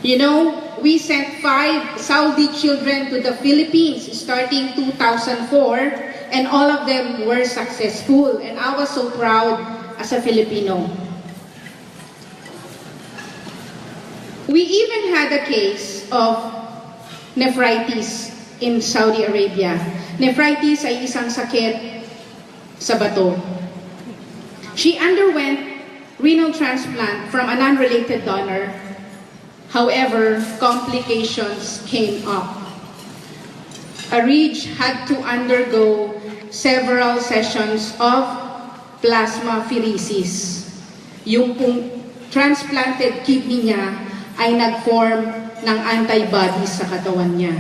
You know, we sent 5 Saudi children to the Philippines starting 2004, and all of them were successful, and I was so proud as a Filipino. We even had a case of nephritis in Saudi Arabia. Nephritis ay isang sakit sa bato. She underwent renal transplant from an unrelated donor. However, complications came up. Arij had to undergo several sessions of plasmapheresis. Yung transplanted kidney niya ay nag-form ng antibodies sa katawan niya.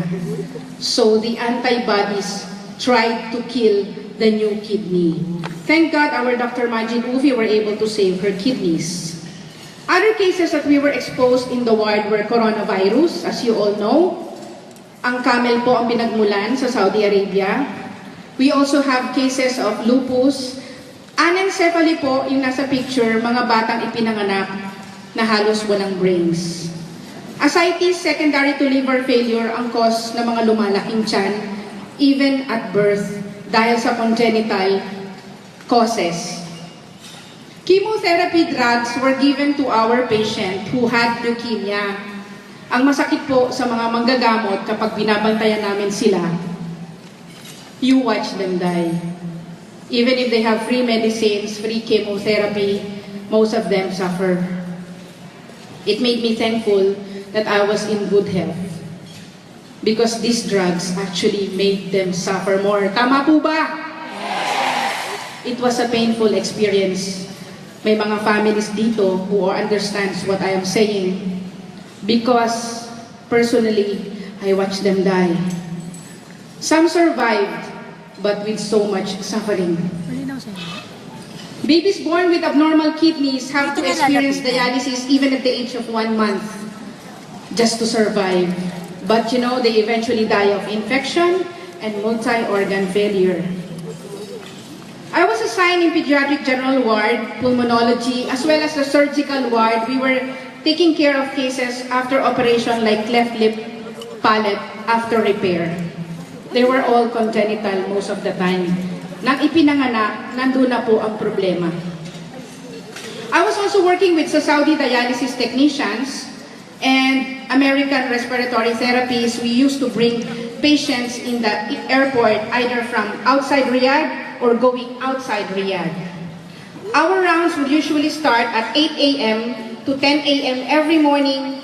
So the antibodies tried to kill the new kidney. Thank God our Dr. Majid Ufi were able to save her kidneys. Other cases that we were exposed in the ward were coronavirus, as you all know. Ang camel po ang binagmulan sa Saudi Arabia. We also have cases of lupus. Anencephaly po, yung nasa picture, mga batang ipinanganak na halos walang brains. Ascites secondary to liver failure ang cause ng mga lumalaking tiyan, even at birth, dahil sa congenital causes. Chemotherapy drugs were given to our patient who had leukemia. Ang masakit po sa mga manggagamot kapag binabantayan namin sila, you watch them die. Even if they have free medicines, free chemotherapy, most of them suffer. It made me thankful that I was in good health because these drugs actually made them suffer more. Tama po ba? It was a painful experience. May mga families dito who understands what I am saying because personally, I watched them die. Some survived, but with so much suffering. Babies born with abnormal kidneys have to experience dialysis even at the age of 1 month just to survive. But you know, they eventually die of infection and multi-organ failure. I was assigned in pediatric general ward, pulmonology, as well as the surgical ward. We were taking care of cases after operation like cleft lip, palate, after repair. They were all congenital most of the time. Nang ipinanganak, nandun na po ang problema. I was also working with Saudi dialysis technicians and American respiratory therapies. We used to bring patients in the airport either from outside Riyadh or going outside Riyadh. Our rounds would usually start at 8 a.m. to 10 a.m. every morning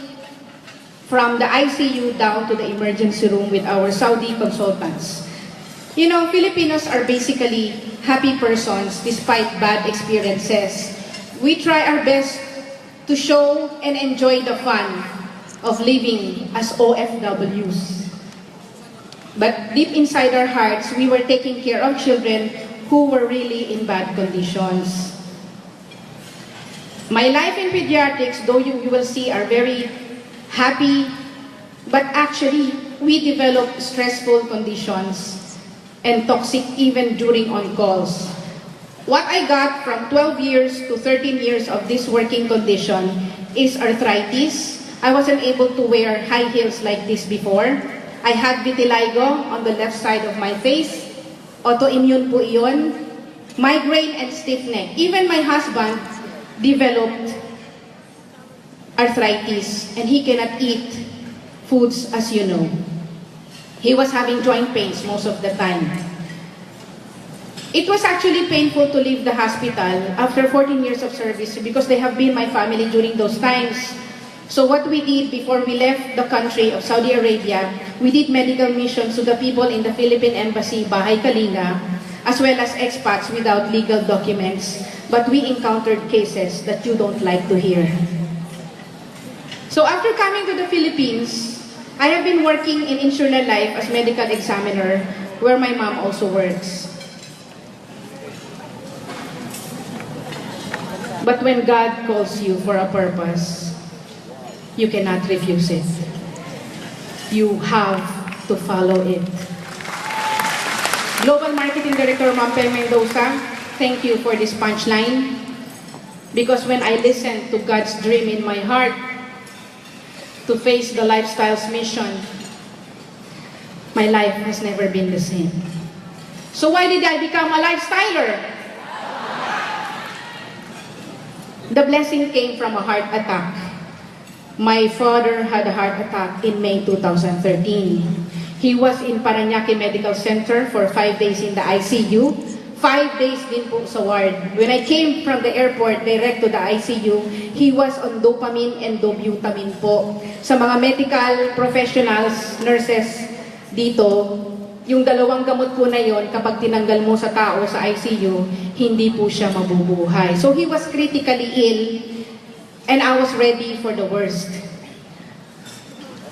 from the ICU down to the emergency room with our Saudi consultants. You know, Filipinos are basically happy persons despite bad experiences. We try our best to show and enjoy the fun of living as OFWs. But deep inside our hearts, we were taking care of children who were really in bad conditions. My life in pediatrics, though you will see, are very happy, but actually, we developed stressful conditions and toxic even during on-calls. What I got from 12 years to 13 years of this working condition is arthritis. I wasn't able to wear high heels like this before. I had vitiligo on the left side of my face. Autoimmune po iyon. Migraine and stiff neck. Even my husband developed arthritis and he cannot eat foods, as you know. He was having joint pains most of the time. It was actually painful to leave the hospital after 14 years of service because they have been my family during those times. So what we did before we left the country of Saudi Arabia, we did medical missions to the people in the Philippine Embassy, Bahay Kalinga, as well as expats without legal documents. But we encountered cases that you don't like to hear. So after coming to the Philippines, I have been working in Insular Life as medical examiner, where my mom also works. But when God calls you for a purpose, you cannot refuse it. You have to follow it. Global Marketing Director Ma'am Pem Mendoza, thank you for this punchline. Because when I listened to God's dream in my heart, to face the lifestyles mission, my life has never been the same. So why did I become a lifestyler? The blessing came from a heart attack. My father had a heart attack in May 2013. He was in Parañaque Medical Center for 5 days in the ICU. 5 days din po sa ward. When I came from the airport direct to the ICU, he was on dopamine and dobutamine po. Sa mga medical professionals, nurses dito, yung dalawang gamot po na yon, kapag tinanggal mo sa tao sa ICU, hindi po siya mabubuhay. So he was critically ill and I was ready for the worst.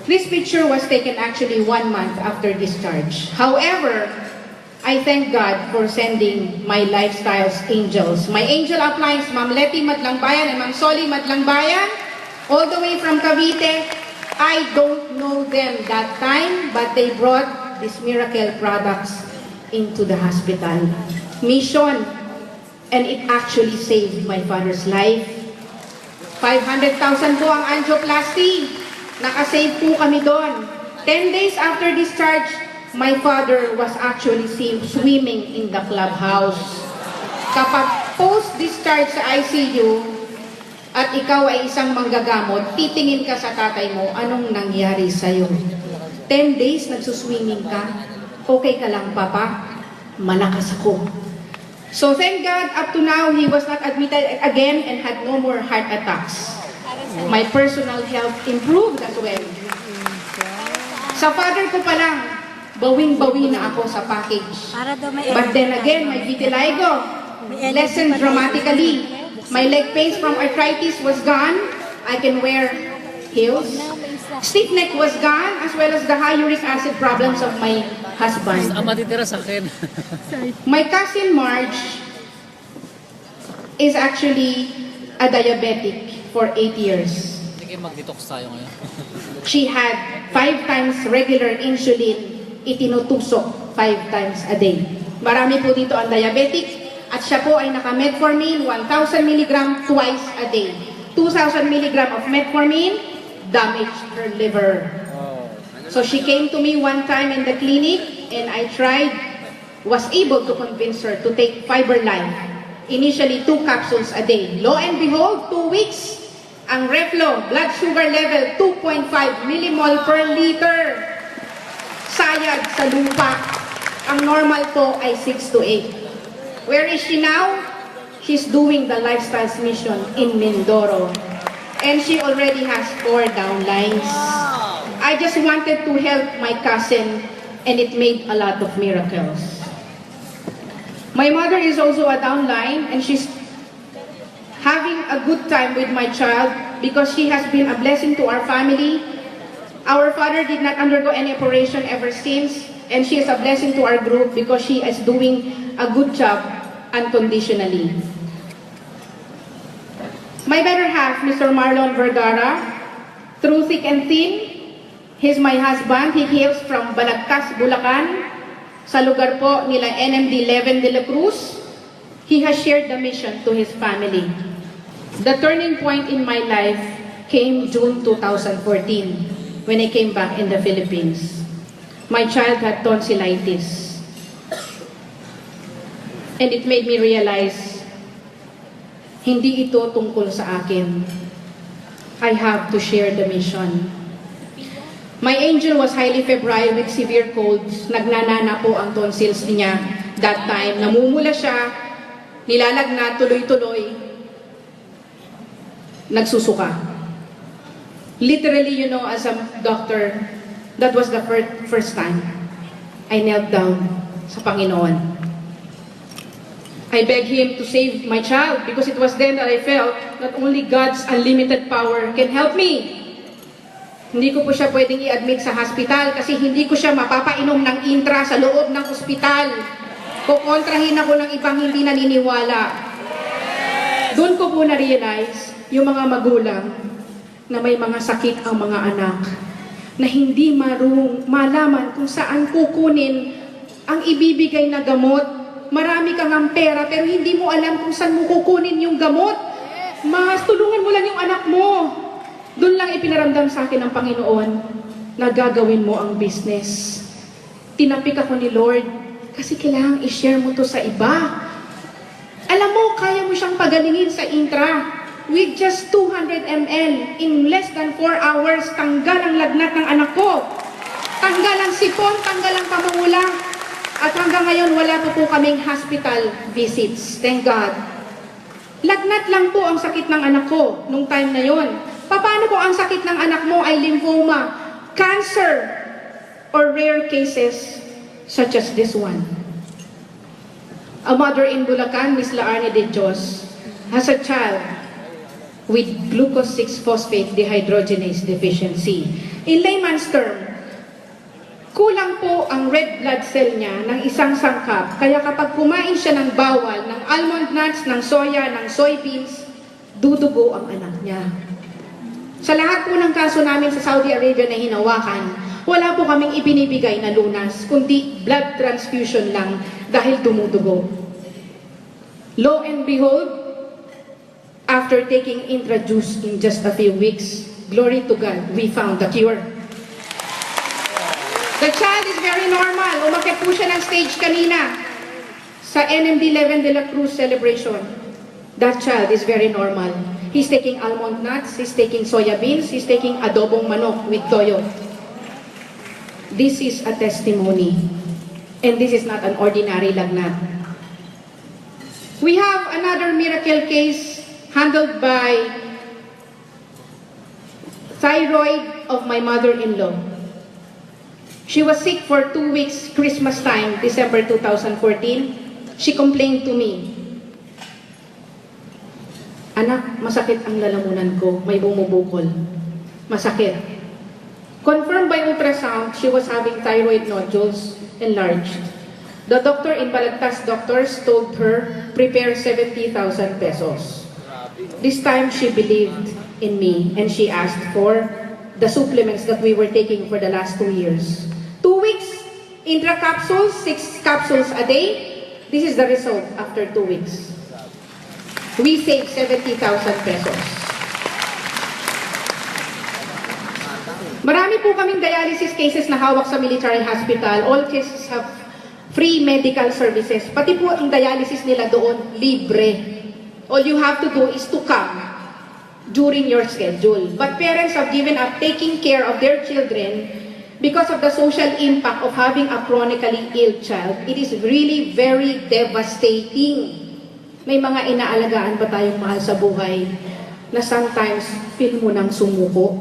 This picture was taken actually 1 month after discharge. However, I thank God for sending my lifestyles angels. My angel uplines, Ma'am Letty Madlangbayan and Ma'am Soli Madlangbayan, all the way from Cavite. I don't know them that time, but they brought these miracle products into the hospital. Mission, and it actually saved my father's life. 500,000 po ang angioplasty. Nakasave po kami doon. 10 days after discharge, my father was actually seen swimming in the clubhouse. Kapag post-discharge sa ICU, at ikaw ay isang manggagamot, titingin ka sa tatay mo, anong nangyari sa'yo? 10 days nagsuswimming ka, okay ka lang, Papa? Malakas ako. So thank God, up to now, he was not admitted again and had no more heart attacks. My personal health improved as well. Sa father ko pa lang, bawing-bawi na ako sa package. But then again, my vitiligo lessened dramatically. My leg pains from arthritis was gone. I can wear heels. Stiff neck was gone, as well as the high uric acid problems of my husband. Matitira sa akin. My cousin Marge is actually a diabetic for 8 years. Sige, mag-detox tayo ngayon. She had 5 times regular insulin, itinutusok 5 times a day. Marami po dito ang diabetic, at siya po ay naka-metformin 1,000 mg twice a day. 2,000 mg of metformin damaged her liver. So she came to me one time in the clinic and I was able to convince her to take FiberLife. Initially 2 capsules a day. Lo and behold, 2 weeks, ang reflow, blood sugar level, 2.5 millimole per liter. Sayad sa lupa. Ang normal po ay 6 to 8. Where is she now? She's doing the Lifestyles Mission in Mindoro. And she already has 4 downlines. I just wanted to help my cousin and it made a lot of miracles. My mother is also a downline and she's having a good time with my child because she has been a blessing to our family. Our father did not undergo any operation ever since, and she is a blessing to our group because she is doing a good job unconditionally. My better half, Mr. Marlon Vergara, through thick and thin, he's my husband. He hails from Balagtas, Bulacan, sa lugar po nila NMD 11 de la Cruz. He has shared the mission to his family. The turning point in my life came June 2014 when I came back in the Philippines. My child had tonsillitis. And it made me realize, hindi ito tungkol sa akin. I have to share the mission. My angel was highly febrile with severe colds. Nagnanana po ang tonsils niya. That time, namumula siya, nilalagnat, tuloy-tuloy, nagsusuka. Literally, as a doctor, that was the first time I knelt down sa Panginoon. I begged Him to save my child because it was then that I felt that only God's unlimited power can help me. Hindi ko po siya pwedeng i-admit sa hospital kasi hindi ko siya mapapainom ng intra sa loob ng ospital. Kukontrahin ako ng ibang hindi naniniwala. Doon ko po na-realize yung mga magulang na may mga sakit ang mga anak na hindi malaman kung saan kukunin ang ibibigay na gamot. Marami kang ang pera pero hindi mo alam kung saan mo kukunin yung gamot. Mas tulungan mo lang yung anak mo. Doon lang ipinaramdam sa akin ng Panginoon na gagawin mo ang business. Tinapik ako ni Lord kasi kailangang i-share mo to sa iba. Alam mo, kaya mo siyang pagalingin sa intra. With just 200 ml, in less than 4 hours, tanggal ang lagnat ng anak ko. Tanggal ang sipon, tanggal ang pamumula. At hanggang ngayon, wala po kaming hospital visits. Thank God. Lagnat lang po ang sakit ng anak ko nung time na yon. Paano kung ang sakit ng anak mo ay lymphoma, cancer, or rare cases such as this one? A mother in Bulacan, Miss Laarne de Dios, has a child with glucose 6-phosphate dehydrogenase deficiency. In layman's term, kulang po ang red blood cell niya ng isang sangkap. Kaya kapag kumain siya ng bawal, ng almond nuts, ng soya, ng soybeans, dudugo ang anak niya. Sa lahat po ng kaso namin sa Saudi Arabia na hinawakan, wala po kaming ibinibigay na lunas, kundi blood transfusion lang dahil dumudugo. Lo and behold, after taking intra-juice in just a few weeks, glory to God, we found the cure. The child is very normal. Umakyat po siya ng stage kanina sa NMD 11 de la Cruz celebration. That child is very normal. He's taking almond nuts, he's taking soya beans, he's taking adobong manok with toyo. This is a testimony. And this is not an ordinary lagnat. We have another miracle case handled by thyroid of my mother-in-law. She was sick for 2 weeks, Christmas time, December 2014. She complained to me, "Anak, masakit ang lalamunan ko, may bumubukol. Masakit." Confirmed by ultrasound, she was having thyroid nodules enlarged. The doctor in Balagtas Doctors told her, prepare 70,000 pesos. This time she believed in me and she asked for the supplements that we were taking for the last 2 years. 2 weeks, intra capsules, 6 capsules a day. This is the result after 2 weeks. We saved 70,000 pesos. Marami po kaming dialysis cases na hawak sa military hospital. All cases have free medical services. Pati po ang dialysis nila doon, libre. All you have to do is to come during your schedule. But parents have given up taking care of their children because of the social impact of having a chronically ill child. It is really very devastating. May mga inaalagaan pa tayong mahal sa buhay na sometimes feel mo nang sumuko.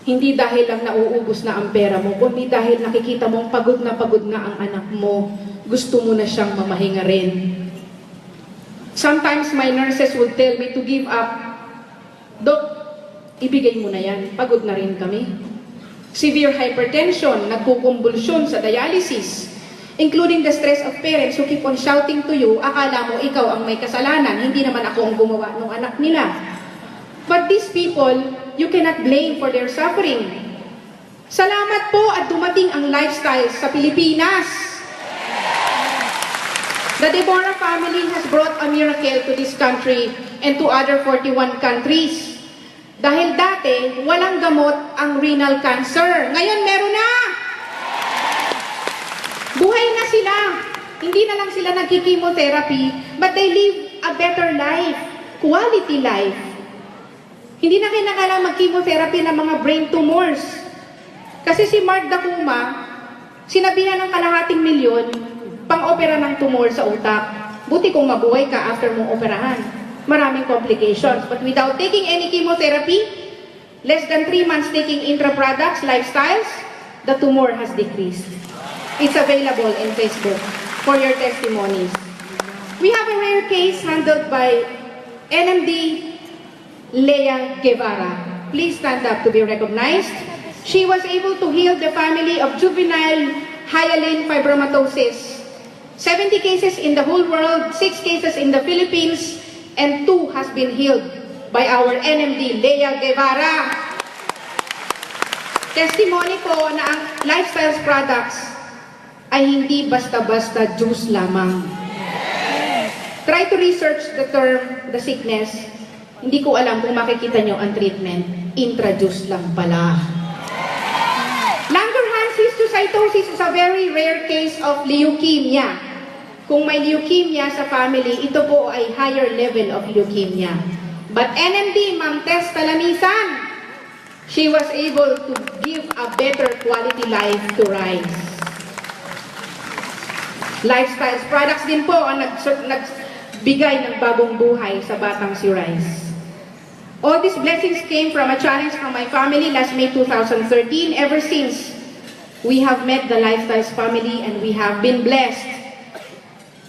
Hindi dahil lang nauubos na ang pera mo, kundi dahil nakikita mong pagod na ang anak mo. Gusto mo na siyang mamahinga rin. Sometimes my nurses would tell me to give up. Dok, ibigay mo na yan. Pagod na rin kami. Severe hypertension, nagkukumbulsyon sa dialysis, including the stress of parents who keep on shouting to you, akala mo ikaw ang may kasalanan, hindi naman ako ang gumawa ng anak nila. But these people, you cannot blame for their suffering. Salamat po at dumating ang lifestyle sa Pilipinas. The Deborah family has brought a miracle to this country and to other 41 countries. Dahil dati, walang gamot ang renal cancer. Ngayon, meron na! Buhay na sila. Hindi na lang sila nagki-chemotherapy, but they live a better life, quality life. Hindi na kinakailangan mag-chemotherapy ng mga brain tumors. Kasi si Mark Dacuma, sinabihan ng $250,000 pang-opera ng tumor sa utak. Buti kung mabuhay ka after mong operahan. Maraming complications. But without taking any chemotherapy, less than 3 months taking intra-products, lifestyles, the tumor has decreased. It's available in Facebook for your testimonies. We have a rare case handled by NMD Lea Guevara. Please stand up to be recognized. She was able to heal the family of juvenile hyaline fibromatosis. 70 cases in the whole world, 6 cases in the Philippines, and 2 has been healed by our NMD Lea Guevara. Testimony po na ang Lifestyles products ay hindi basta-basta juice lamang. Try to research the term, the sickness. Hindi ko alam kung makikita nyo ang treatment. introduced lang pala. Langerhans histiocytosis is a very rare case of leukemia. Kung may leukemia sa family, ito po ay higher level of leukemia. But NMD, Ma'am Tess Talamisan, she was able to give a better quality life to Rice. Lifestyle products din po ang nagbigay ng bagong buhay sa batang si Rice. All these blessings came from a challenge from my family last May 2013. Ever since, we have met the Lifestyles family and we have been blessed